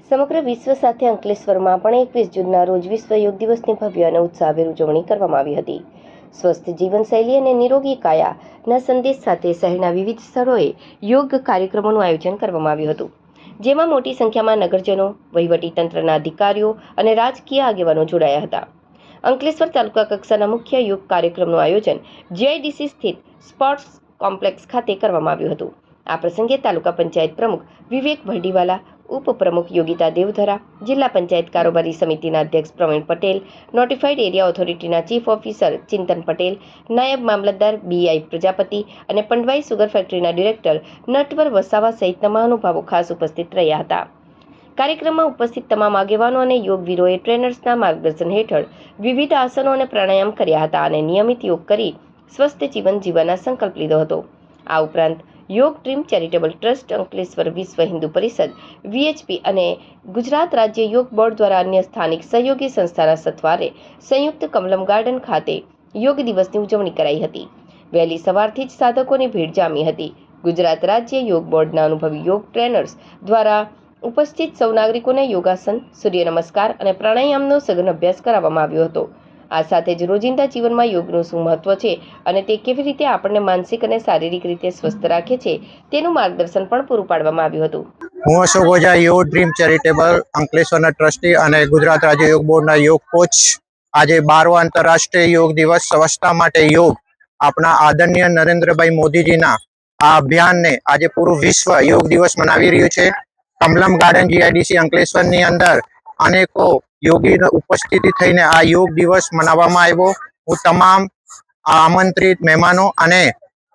સમગ્ર વિશ્વ સાથે અંકલેશ્વરમાં પણ 21 જૂનના રોજ વિશ્વ યોગ દિવસની ભવ્ય અને ઉત્સાહભેર ઉજવણી કરવામાં આવી હતી. સ્વસ્થ જીવનશૈલી અને નિરોગી કાયાના સંદેશ સાથે શહેરના વિવિધ સ્થળોએ યોગ કાર્યક્રમોનું આયોજન કરવામાં આવ્યું હતું, જેમાં મોટી સંખ્યામાં નગરજનો, વહીવટીતંત્રના અધિકારીઓ અને રાજકીય આગેવાનો જોડાયા હતા. અંકલેશ્વર તાલુકા કક્ષાના મુખ્ય યોગ કાર્યક્રમનું આયોજન જીઆઈડીસી સ્થિત સ્પોર્ટ્સ કોમ્પ્લેક્સ ખાતે કરવામાં આવ્યું હતું. આ પ્રસંગે તાલુકા પંચાયત પ્રમુખ વિવેક ભરડીવાલા, ઉપપ્રમુખ યોગિતા દેવધરા, જિલ્લા પંચાયત કારોબારી સમિતિના અધ્યક્ષ પ્રવીણ પટેલ, નોટિફાઈડ એરિયા ઓથોરિટીના ચીફ ઓફિસર ચિંતન પટેલ, નાયબ મામલતદાર બીઆઈ પ્રજાપતિ અને પંડવાઈ સુગર ફેક્ટરીના ડિરેક્ટર નટવર વસાવા સહિતના મહાનુભાવો ખાસ ઉપસ્થિત રહ્યા હતા. કાર્યક્રમમાં ઉપસ્થિત તમામ આગેવાનો અને યોગવીરોએ ટ્રેનર્સના માર્ગદર્શન હેઠળ વિવિધ આસનો અને પ્રાણાયામ કર્યા હતા અને નિયમિત યોગ કરી સ્વસ્થ જીવન જીવવાનો સંકલ્પ લીધો હતો. આ ઉપરાંત યોગ ડ્રીમ ચેરિટેબલ ટ્રસ્ટ, અંકલેશ્વર વિશ્વ હિન્દુ પરિષદ, વીએચપી અને ગુજરાત રાજ્ય યોગ બોર્ડ દ્વારા અન્ય સ્થાનિક સહયોગી સંસ્થાના સથવારે સંયુક્ત કમલમ ગાર્ડન ખાતે યોગ દિવસની ઉજવણી કરાઈ હતી. વહેલી સવારથી જ સાધકોની ભીડ જામી હતી. ગુજરાત રાજ્ય યોગ બોર્ડના અનુભવી યોગ ટ્રેનર્સ દ્વારા ઉપસ્થિત સૌ નાગરિકોને યોગાસન, સૂર્ય નમસ્કાર અને પ્રાણાયામનો સઘન અભ્યાસ કરાવવામાં આવ્યો હતો. આ સાથે જ રોજિંદા જીવનમાં યોગનું શું મહત્વ છે અને તે કેવી રીતે આપણને માનસિક અને શારીરિક રીતે સ્વસ્થ રાખે છે તેનું માર્ગદર્શન પણ પૂરું પાડવામાં આવ્યું હતું. હું અશોક ઓઝા, યોગ ડ્રીમ ચેરિટેબલ અંકલેશ્વરના ટ્રસ્ટી અને ગુજરાત રાજ્ય યોગ બોર્ડના યોગ કોચ. આજે 12વો આંતરરાષ્ટ્રીય યોગ દિવસ સ્વચ્છતા માટે યોગ, આપણા આદરણીય નરેન્દ્રભાઈ મોદીજીના આ અભિયાનને આજે પૂરું વિશ્વ યોગ દિવસ મનાવી રહ્યું છે. કમલમ ગાર્ડન જીઆઈડીસી અંકલેશ્વરની અંદર અનેકો યોગીની ઉપસ્થિતિ થઈને આ યોગ દિવસ મનાવવામાં આવ્યો. હું તમામ આમંત્રિત મહેમાનો અને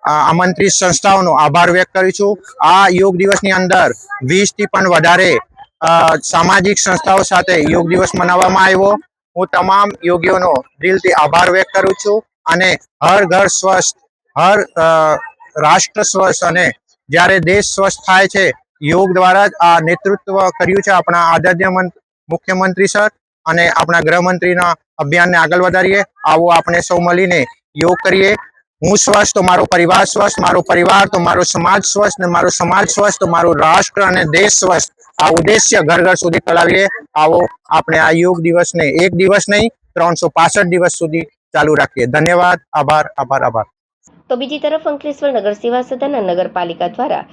આમંત્રિત સંસ્થાઓનો આભાર વ્યક્ત કરું છું. આ યોગ દિવસની અંદર 20થી પણ વધારે સામાજિક સંસ્થાઓ સાથે યોગ દિવસ મનાવવામાં આવ્યો. હું તમામ યોગીઓનો દિલથી આભાર વ્યક્ત કરું છું અને હર ઘર સ્વસ્થ, હર રાષ્ટ્ર સ્વસ્થ અને જ્યારે દેશ સ્વસ્થ થાય છે, યોગ દ્વારા જ આ નેતૃત્વ કર્યું છે આપણા આદરણીય મુખ્યમંત્રી સર અને આપણા ગૃહમંત્રીના અભિયાનને આગળ વધારીએ. આવો આપણે સૌ મળીને યોગ કરીએ. હું સ્વસ્થ તો મારો પરિવાર સ્વસ્થ, મારો પરિવાર તો મારો સમાજ સ્વસ્થ, ને મારો સમાજ સ્વસ્થ તો મારો રાષ્ટ્ર અને દેશ સ્વસ્થ. આ ઉદ્દેશ્ય ઘર ઘર સુધી ફેલાવીએ. આવો આપણે આ યોગ દિવસને એક દિવસ નહીં 365 દિવસ સુધી ચાલુ રાખીએ. ધન્યવાદ. આભાર આભાર આભાર. તો બીજી તરફ અંકલેશ્વર નગર સેવા સદન અને નગરપાલિકા દ્વારા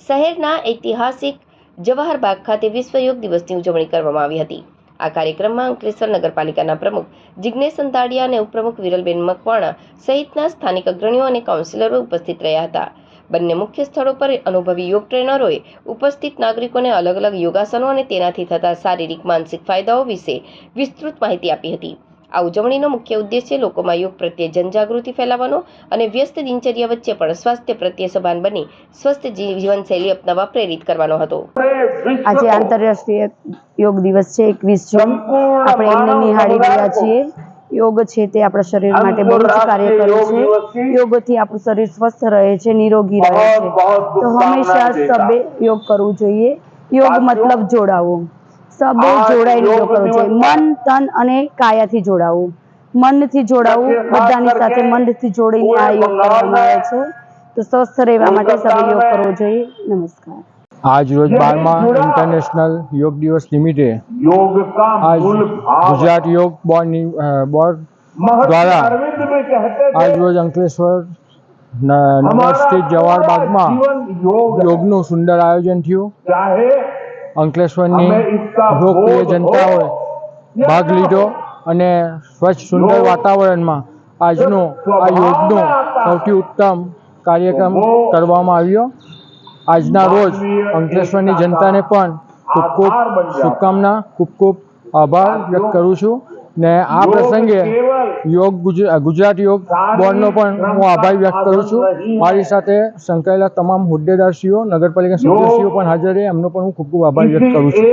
શહેરના ઐતિહાસિક જવાહર બાગ ખાતે વિશ્વ યોગ દિવસની ઉજવણી કરવામાં આવી હતી. આ કાર્યક્રમમાં અંકલેશ્વર નગરપાલિકાના પ્રમુખ જિગ્નેશ અંતાડિયા અને ઉપપ્રમુખ વિરલબેન મકવાણા સહિતના સ્થાનિક અગ્રણીઓ અને કાઉન્સિલરો ઉપસ્થિત રહ્યા હતા. બંને મુખ્ય સ્થળો પર અનુભવી યોગ ટ્રેનરોએ ઉપસ્થિત નાગરિકોને અલગ અલગ યોગાસનો અને તેનાથી થતા શારીરિક માનસિક ફાયદાઓ વિશે વિસ્તૃત માહિતી આપી હતી. આ ઉજવણીનો મુખ્ય ઉદ્દેશ્ય લોકોમાં યોગ પ્રત્યે જનજાગૃતિ ફેલાવવાનો અને વ્યસ્ત દિનચર્યા વચ્ચે પણ સ્વાસ્થ્ય પ્રત્યે સભાન બની સ્વસ્થ જીવનશૈલી અપનાવવા પ્રેરિત કરવાનો હતો. આજે આંતરરાષ્ટ્રીય યોગ દિવસ છે 21 જૂન. આપણે એમને નિહાળી રહ્યા છીએ. યોગ છે તે આપણા શરીર માટે બહુ જ કાર્યકરી છે. યોગથી આપણું શરીર સ્વસ્થ રહે છે, નિરોગી રહે છે. તો હંમેશા સબે યોગ કરવું જોઈએ. યોગ મતલબ જોડાવું, સબે જોડાઈને યોગ કરવું જોઈએ. મન, તન અને કાયાથી જોડાવું, મનથી જોડાવું, બધાની સાથે મનથી જોડીને આ યોગ કરવામાં આવે છે. તો સ્વસ્થ રહેવા માટે સબે યોગ કરવો જોઈએ. નમસ્કાર. आज रोज 12वां इंटरनेशनल योग दिवस निमित्ते आज गुजरात योग बोर्ड द्वारा आज रोज अंकलेश्वर नगर स्थित जवाहर बाग में योगનું સુંદર આયોજન થયું. અંકલેશ્વરની લોકપ્રિય જનતાઓએ ભાગ લીધો અને સ્વચ્છ સુંદર વાતાવરણમાં આજનો આ યોગનો સૌથી ઉત્તમ કાર્યક્રમ કરવામાં આવ્યો. આજના રોજ અંકલેશ્વરની જનતાને પણ ખૂબ ખૂબ શુભકામના, ખૂબ ખૂબ આભાર વ્યક્ત કરું છું. ને આ પ્રસંગે ગુજરાત યોગ બોર્ડનો પણ હું આભાર વ્યક્ત કરું છું. મારી સાથે સંકળાયેલા તમામ હોદ્દેદારશ્રીઓ, નગરપાલિકા સદસ્યો પણ હાજર રહે, એમનો પણ હું ખૂબ ખૂબ આભાર વ્યક્ત કરું છું.